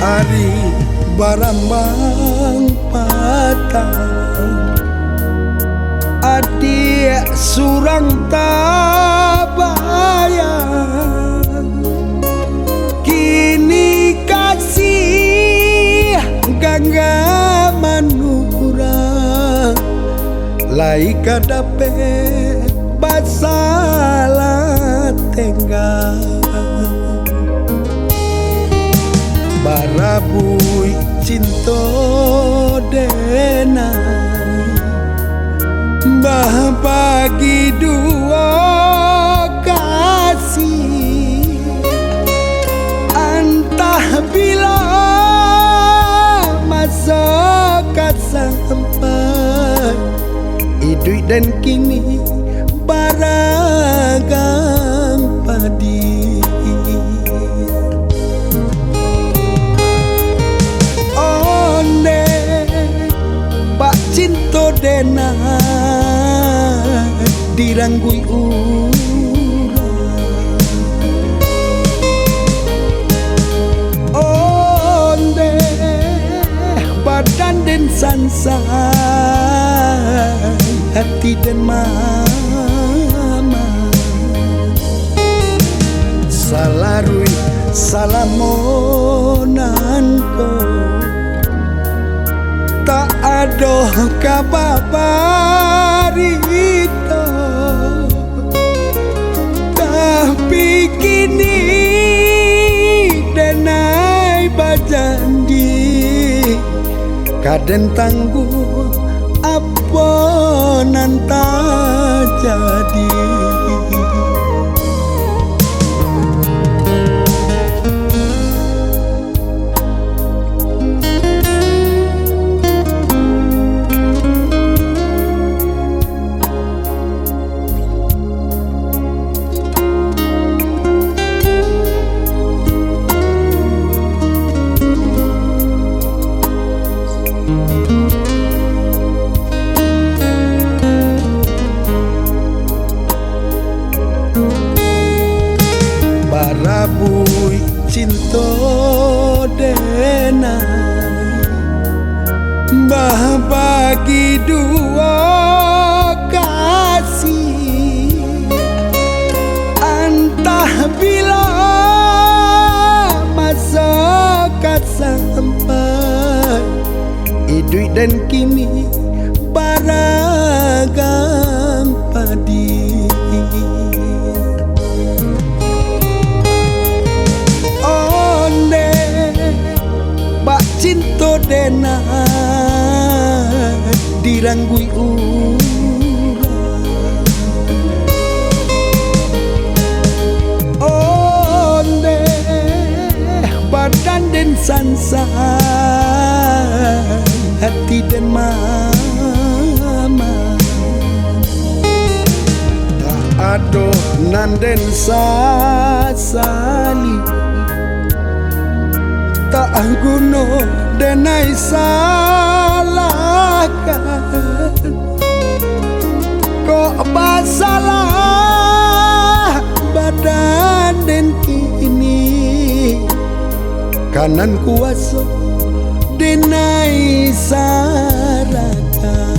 Ari barambang patang adik surang tabayang kini kasih gangga manura lai kadape basalah tenggang barabui cinta denai bah bagi dua kasih antah bila masa sampai idui dan kini baragang padi cinta denai diranggui urang onde badan den sansai hati den mama salarui salamonan ko tak ada kabar itu tapi kini denai bajanji kaden tangguh apa nanta jadi barabui cinta denai bah bagi dua kasih antah bila masa sampai idui dan kini baragang padi onde bak cinta denai diranggui urang onde badan den sansai hati den mama tak ada nanden sasali tak guna denai salahkan kok basalah badan den kini kanan kuasa denai saraka